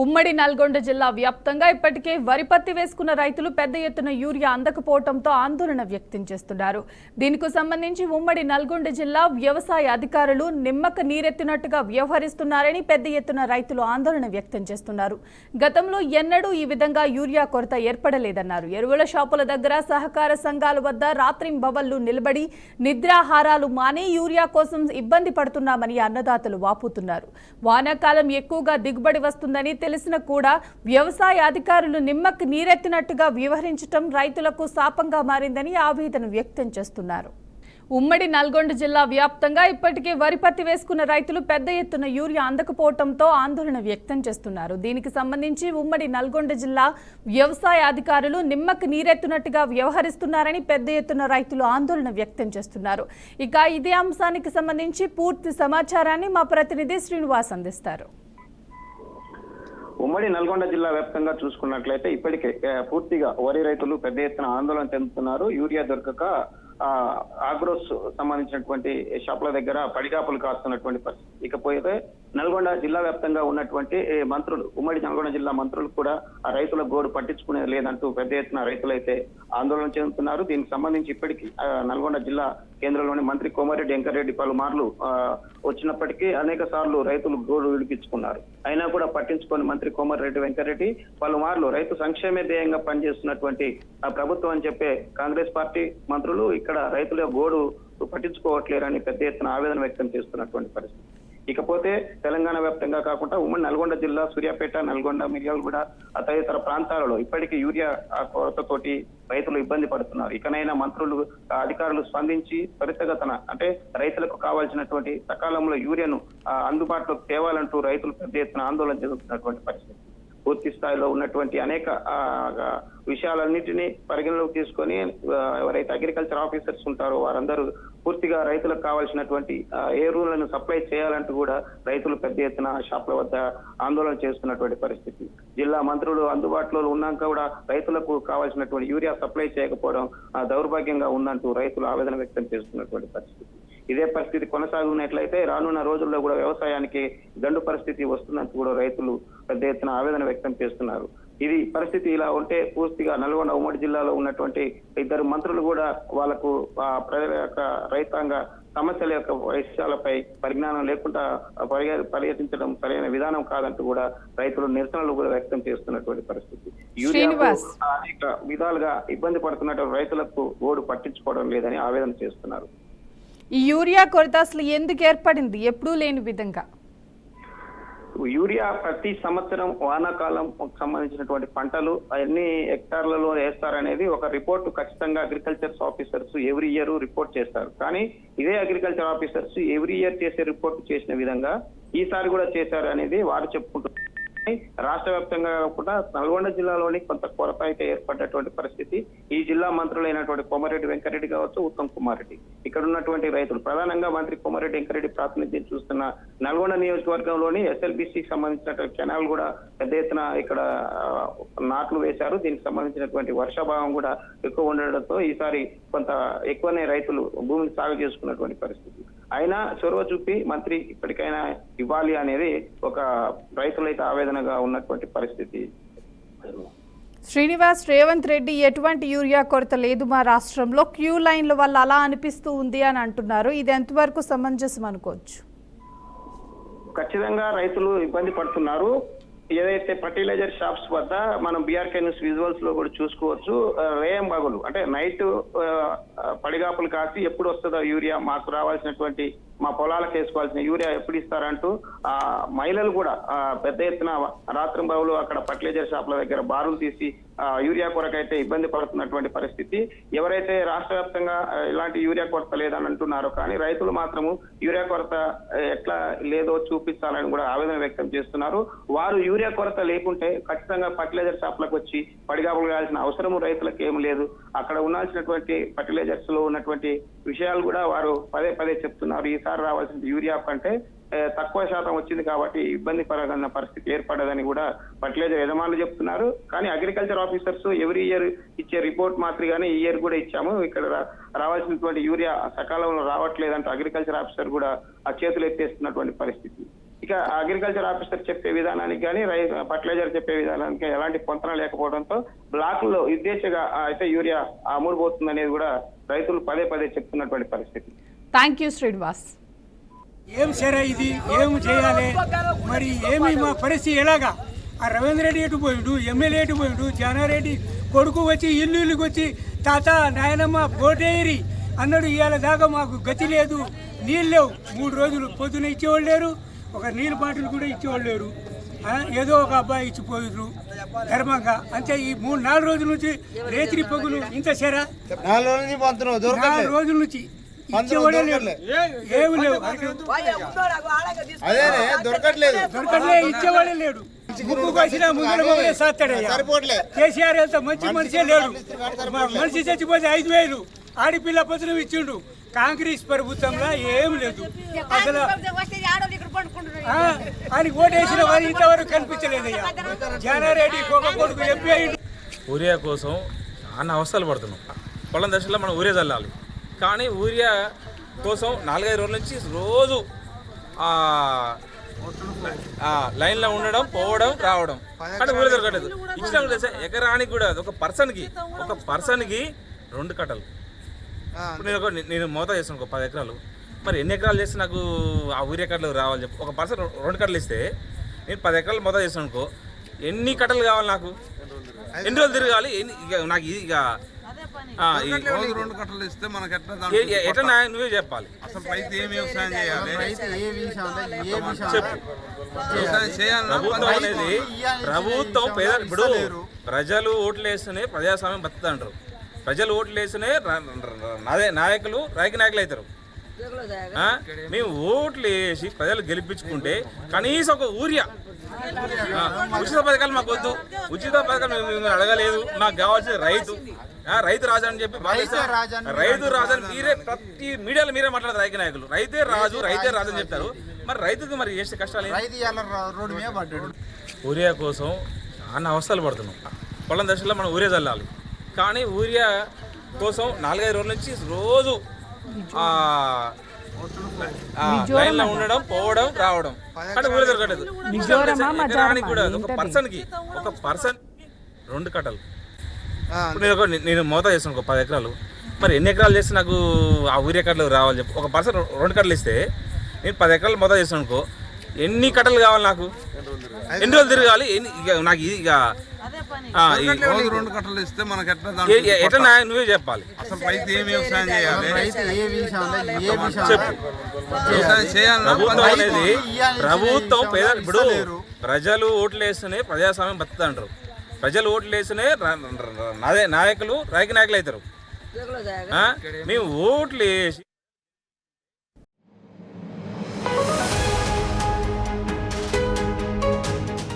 ఉమ్మడి నల్గొండ జిల్లా వ్యాప్తంగా ఇప్పటికే వరి పత్తి వేసుకున్న రైతులు పెద్ద ఎత్తున యూరియా అందకపోవడంతో ఆందోళన వ్యక్తం చేస్తున్నారు. దీనికి సంబంధించి ఉమ్మడి నల్గొండ జిల్లా వ్యవసాయ అధికారులు నిమ్మక నీరెత్తినట్టుగా వ్యవహరిస్తున్నారని పెద్ద ఎత్తున రైతులు ఆందోళన వ్యక్తం చేస్తున్నారు. గతంలో ఎన్నడూ ఈ విధంగా యూరియా కొరత ఏర్పడలేదన్నారు. ఎరువుల షాపుల దగ్గర సహకార సంఘాల వద్ద రాత్రింబవళ్లు నిలబడి నిద్రాహారాలు మాని యూరియా కోసం ఇబ్బంది పడుతున్నామని అన్నదాతలు వాపోతున్నారు. వానాకాలం ఎక్కువగా దిగుబడి వస్తుందని తెలిసిన కూడా వ్యవసాయ అధికారులు నిమ్మకు నీరెత్తినట్టుగా వ్యవహరించడం రైతులకు శాపంగా మారిందని ఆవేదన వ్యక్తం చేస్తున్నారు. ఉమ్మడి నల్గొండ జిల్లా వ్యాప్తంగా ఇప్పటికే వరి పత్తి వేసుకున్న రైతులు పెద్ద ఎత్తున యూరియా అందకపోవడంతో ఆందోళన వ్యక్తం చేస్తున్నారు. దీనికి సంబంధించి ఉమ్మడి నల్గొండ జిల్లా వ్యవసాయ అధికారులు నిమ్మకు నీరెత్తినట్టుగా వ్యవహరిస్తున్నారని పెద్ద ఎత్తున రైతులు ఆందోళన వ్యక్తం చేస్తున్నారు. ఇక ఇదే అంశానికి సంబంధించి పూర్తి సమాచారాన్ని మా ప్రతినిధి శ్రీనివాస్ అందిస్తారు. ఉమ్మడి నల్గొండ జిల్లా వ్యాప్తంగా చూసుకున్నట్లయితే ఇప్పటికే పూర్తిగా వరి రైతులు పెద్ద ఎత్తున ఆందోళన చెందుతున్నారు. యూరియా దొరకక ఆగ్రోస్ సంబంధించినటువంటి షాపుల దగ్గర పడిగాపులు కాస్తున్నటువంటి పరిస్థితి. ఇకపోతే నల్గొండ జిల్లా వ్యాప్తంగా ఉన్నటువంటి మంత్రులు, ఉమ్మడి నల్గొండ జిల్లా మంత్రులు కూడా ఆ రైతుల గోడు పట్టించుకునేది లేదంటూ పెద్ద ఎత్తున రైతులైతే ఆందోళన చెందుతున్నారు. దీనికి సంబంధించి ఇప్పటికీ నల్గొండ జిల్లా కేంద్రంలోని మంత్రి కోమరెడ్డి వెంకరెడ్డి పలుమార్లు వచ్చినప్పటికీ అనేక సార్లు రైతులు గోడు విడిపించుకున్నారు. అయినా కూడా పట్టించుకొని మంత్రి కోమరెడ్డి వెంకరెడ్డి పలుమార్లు రైతు సంక్షేమ ధ్యేయంగా పనిచేస్తున్నటువంటి ప్రభుత్వం అని చెప్పే కాంగ్రెస్ పార్టీ మంత్రులు ఇక్కడ రైతుల గోడు పట్టించుకోవట్లేరని పెద్ద ఎత్తున ఆవేదన వ్యక్తం చేస్తున్నటువంటి పరిస్థితి. ఇకపోతే తెలంగాణ వ్యాప్తంగా కాకుండా ఉమ్మడి నల్గొండ జిల్లా సూర్యాపేట, నల్గొండ, మిర్యాలగూడ తదితర ప్రాంతాలలో ఇప్పటికీ యూరియా కొరతతోటి రైతులు ఇబ్బంది పడుతున్నారు. ఇకనైనా మంత్రులు, అధికారులు స్పందించి త్వరితగతన అంటే రైతులకు కావాల్సినటువంటి సకాలంలో యూరియాను అందుబాటులోకి తేవాలంటూ రైతులు పెద్ద ఎత్తున ఆందోళన చెందుతున్నటువంటి పరిస్థితి. పూర్తి స్థాయిలో ఉన్నటువంటి అనేక విషయాలన్నింటినీ పరిగణలోకి తీసుకొని ఎవరైతే అగ్రికల్చర్ ఆఫీసర్స్ ఉంటారో వారందరూ పూర్తిగా రైతులకు కావాల్సినటువంటి ఎరువులను సప్లై చేయాలంటూ కూడా రైతులు పెద్ద ఎత్తున షాపుల వద్ద ఆందోళన చేస్తున్నటువంటి పరిస్థితి. జిల్లా మంత్రులు అందుబాటులో ఉన్నాక కూడా రైతులకు కావాల్సినటువంటి యూరియా సప్లై చేయకపోవడం దౌర్భాగ్యంగా ఉందంటూ రైతులు ఆవేదన వ్యక్తం చేస్తున్నటువంటి పరిస్థితి. ఇదే పరిస్థితి కొనసాగుతున్నట్లయితే రానున్న రోజుల్లో కూడా వ్యవసాయానికి గండు పరిస్థితి వస్తుందంటూ కూడా రైతులు పెద్ద ఎత్తున ఆవేదన వ్యక్తం చేస్తున్నారు. ఇది పరిస్థితి ఇలా ఉంటే పూర్తిగా నల్గొండ ఉమ్మడి జిల్లాలో ఉన్నటువంటి ఇద్దరు మంత్రులు కూడా వాళ్లకు ప్రజల యొక్క రైతాంగ సమస్యల యొక్క విషయాలపై పరిజ్ఞానం లేకుండా పర్యటించడం సరైన విధానం కాదంటూ కూడా రైతులు నిరసనలు కూడా వ్యక్తం చేస్తున్నటువంటి పరిస్థితి. అనేక విధాలుగా ఇబ్బంది పడుతున్నటువంటి రైతులకు ఓడు పట్టించుకోవడం లేదని ఆవేదన చేస్తున్నారు. ఈ యూరియా కొరత అసలు ఎందుకు ఏర్పడింది? ఎప్పుడూ లేని విధంగా యూరియా ప్రతి సంవత్సరం వానాకాలం సంబంధించినటువంటి పంటలు ఎన్ని హెక్టార్లలో వేస్తారనేది ఒక రిపోర్ట్ ఖచ్చితంగా agriculture officers every year report చేస్తారు. కానీ ఇదే అగ్రికల్చర్ ఆఫీసర్స్ ఎవ్రీ ఇయర్ చేసే రిపోర్ట్ చేసిన విధంగా ఈసారి కూడా చేశారు అనేది వారు చెప్పుకుంటున్నారు. రాష్ట్ర వ్యాప్తంగా కాకుండా నల్గొండ జిల్లాలోని కొంత కొరత అయితే ఏర్పడ్డటువంటి పరిస్థితి. ఈ జిల్లా మంత్రులైనటువంటి కోమరెడ్డి వెంకరెడ్డి కావచ్చు, ఉత్తమ్ కుమార్ రెడ్డి, ఇక్కడ ఉన్నటువంటి రైతులు ప్రధానంగా మంత్రి కోమరెడ్డి వెంకరెడ్డి ప్రాతినిధ్యం చూస్తున్న నల్గొండ నియోజకవర్గంలోని ఎస్ఎల్బిసికి సంబంధించినటువంటి కెనాల్ కూడా పెద్ద ఎత్తున ఇక్కడ నాట్లు వేశారు. దీనికి సంబంధించినటువంటి వర్షాభావం కూడా ఎక్కువ ఉండడంతో ఈసారి కొంత ఎక్కువనే రైతులు భూమిని సాగు చేసుకున్నటువంటి పరిస్థితి. అయినా చొరవ చూపి మంత్రి ఇప్పటికైనా ఇవ్వాలి అనేది ఒక రైతులైతే ఆవేదనగా ఉన్నటువంటి పరిస్థితి. శ్రీనివాస్, రేవంత్ రెడ్డి ఎటువంటి యూరియా కొరత లేదు మా రాష్ట్రంలో, క్యూ లైన్ల వల్ల అలా అనిపిస్తూ ఉంది అని అంటున్నారు. ఇది ఎంతవరకు సమంజసం అనుకోవచ్చు? ఖచ్చితంగా రైతులు ఇబ్బంది పడుతున్నారు. ఏదైతే ఫర్టిలైజర్ షాప్స్ వద్ద మనం బీఆర్కే న్యూస్ విజువల్స్ లో కూడా చూసుకోవచ్చు. రేయం బగులు అంటే నైట్ పడిగాపులు కాసి ఎప్పుడు వస్తుందో యూరియా, మాకు రావాల్సినటువంటి మా పొలాలకు వేసుకోవాల్సిన యూరియా ఎప్పుడు ఇస్తారంటూ మహిళలు కూడా పెద్ద ఎత్తున రాత్రింబవులు అక్కడ ఫర్టిలైజర్ షాప్ల దగ్గర బారులు తీసి యూరియా కొరకైతే ఇబ్బంది పడుతున్నటువంటి పరిస్థితి. ఎవరైతే రాష్ట్ర వ్యాప్తంగా ఇలాంటి యూరియా కొరత లేదని అంటున్నారో కానీ రైతులు మాత్రము యూరియా కొరత ఎట్లా లేదో చూపించాలని కూడా ఆవేదన వ్యక్తం చేస్తున్నారు. వారు యూరియా కొరత లేకుంటే ఖచ్చితంగా ఫర్టిలైజర్ షాప్లకు వచ్చి పడిగాపులు కావాల్సిన అవసరము రైతులకు ఏమి లేదు. అక్కడ ఉండాల్సినటువంటి ఫర్టిలైజర్స్ లో ఉన్నటువంటి విషయాలు కూడా వారు పదే పదే చెప్తున్నారు. ఈసారి రావాల్సిన యూరియా కంటే తక్కువ శాతం వచ్చింది కాబట్టి ఇబ్బంది పడగలిగిన పరిస్థితి ఏర్పడదని కూడా ఫర్టిలైజర్ యజమానులు చెప్తున్నారు. కానీ అగ్రికల్చర్ ఆఫీసర్స్ ఎవ్రీ ఇయర్ ఇచ్చే రిపోర్ట్ మాత్రమే ఈ ఇయర్ కూడా ఇచ్చాము, ఇక్కడ రావాల్సినటువంటి యూరియా సకాలంలో రావట్లేదంటే అగ్రికల్చర్ ఆఫీసర్ కూడా ఆ చేతులు ఎత్తేస్తున్నటువంటి పరిస్థితి. ఇక అగ్రికల్చర్ ఆఫీసర్ చెప్పే విధానానికి కానీ ఫర్టిలైజర్ చెప్పే విధానానికి ఎలాంటి పొంతన లేకపోవడంతో బ్లాకుల్లో యుద్ధేచ్ఛగా అయితే యూరియా అమ్ముడుపోతుంది అనేది కూడా రైతులు పదే పదే చెప్తున్నటువంటి పరిస్థితి. Thank you Srinivas. ఏం సరే ఇది ఏం చేయాలి మరి ఏమి మా పరిస్థితి ఎలాగా? ఆ రవీంద్ర రెడ్డి ఎటు పోయిండు, ఎమ్మెల్యే ఎటు పోయిండు, జానారెడ్డి కొడుకు వచ్చి ఇల్లుకి వచ్చి తాత నాయనమ్మ ఓటేయరి అన్నాడు. ఇవాళ దాకా మాకు గతి లేదు, నీళ్ళు లేవు. 3 రోజులు పొద్దున ఇచ్చేవాళ్ళు లేరు, ఒక నీళ్ళ బాటిల్ కూడా ఇచ్చేవాళ్ళు లేరు. ఏదో ఒక అబ్బాయి ఇచ్చిపోయారు ధర్మంగా. అంతే ఈ 3-4 రోజుల నుంచి రేత్రి పగులు ఇంత సెరా 4 రోజుల నుంచి ఇచ్చేవాడే లేడు, ఏమి లేవు, దొరకట్లే, ఇచ్చేవాడే లేడు. ముక్కు వచ్చినా ముందర మొదలే సాస్తాడయ్యా. కేసీఆర్ వెళ్తా మంచి మనిషే లేడు. మనిషి చచ్చిపోతే 5,000 ఆడిపిల్ల పత్రం ఇచ్చిండు. కాంగ్రెస్ ప్రభుత్వంలో ఏం లేదు అసలు. ఆయనకి ఓటేసిన వారు ఇంతవరకు కనిపించలేదయ్యా. జానారెడ్డి కొడుకు ఎంపీ అయ్యిండు. యూరియా కోసం చాలా అవస్థలు పడుతున్నాం. పొలం దశలో మనం యూరియా చల్లాలి, కానీ యూరియా కోసం 4-5 రోజుల నుంచి రోజు లైన్లో ఉండడం, పోవడం, రావడం, కానీ యూరియా దొరకలేదు. ఇచ్చిన తెలుసా ఎకరానికి కూడా ఒక పర్సన్కి 2 కట్టలు. ఇప్పుడు నేను మోతా చేస్తాను ఒక 10 ఎకరాలు. మరి ఎన్ని ఎకరాలు చేస్తే నాకు ఆ యూరియా కట్టలు రావాలి చెప్పు. ఒక పర్సన్ 2 కట్టలు ఇస్తే నేను 10 ఎకరాలు మోతా చేస్తాను అనుకో, ఎన్ని కట్టలు కావాలి నాకు? ఎన్ని రోజులు తిరగాలి? నాకు ఇక 2 కట్టలు ఇస్తే మనకి ఎట్లా నువ్వే చెప్పాలి. అసలు రైతు ఏం వ్యవసాయం చేయాలి? చెప్పు. ప్రభుత్వం అనేది ప్రభుత్వం ఇప్పుడు ప్రజలు ఓట్లు వేస్తేనే ప్రజాస్వామ్యం బతుకుతా అంటారు. ప్రజలు ఓట్లు వేస్తేనే నాయకులు రాజకీయ నాయకులు అవుతారు. మేము ఓట్లు వేసి ప్రజలు గెలిపించుకుంటే కనీసం ఒక యూరియా ఉచిత పథకాలు మాకు వద్దు. ఉచిత పథకాలు మేము అడగలేదు. మాకు కావాల్సిన రైతు రాజు అని చెప్పి రైతు రాజు అని మీరే ప్రతి మీడియాలో మీరే మాట్లాడతారు. రాజకీయ నాయకులు రైతే రాజు అని చెప్తారు. మరి రైతుకి మరి చేసే కష్టాలు యూరియా కోసం చాలా అవస్థలు పడుతున్నాం. పొలం దశలో మనం యూరియా చల్లాలి, కానీ యూరియా కోసం 4-5 రోజుల నుంచి రోజు లైన్లో ఉండడం, పోవడం, రావడం, కానీ యూరియా దొరకలేదు. ఎకరానికి కూడా ఒక పర్సన్కి 2 కట్టలు. ఇప్పుడు నేను మోతా చేస్తాను ఒక 10 ఎకరాలు. మరి ఎన్ని ఎకరాలు చేస్తే నాకు ఆ యూరియా కట్టలు రావాలి చెప్పు. ఒక పర్సన్ 2 కట్టలు ఇస్తే నేను 10 ఎకరాలు మోతా చేస్తాను అనుకో, ఎన్ని కట్టలు కావాలి నాకు? ఎన్ని రోజులు తిరగాలి? నాకు ఇక 2 కట్టలు ఇస్తే మనకి ఎట్లా నువ్వే చెప్పాలి. అసలు రైతు ఏం వ్యవసాయం చేయాలి? చెప్పు. ప్రభుత్వం అనేది ప్రభుత్వం ఇప్పుడు ప్రజలు ఓట్లు వేస్తేనే ప్రజాస్వామ్యం బతుకుతా అంటారు. ప్రజలు ఓట్లు వేస్తేనే నాయకులు రాజకీయ నాయకులు అవుతారు. మేము ఓట్లు వేసి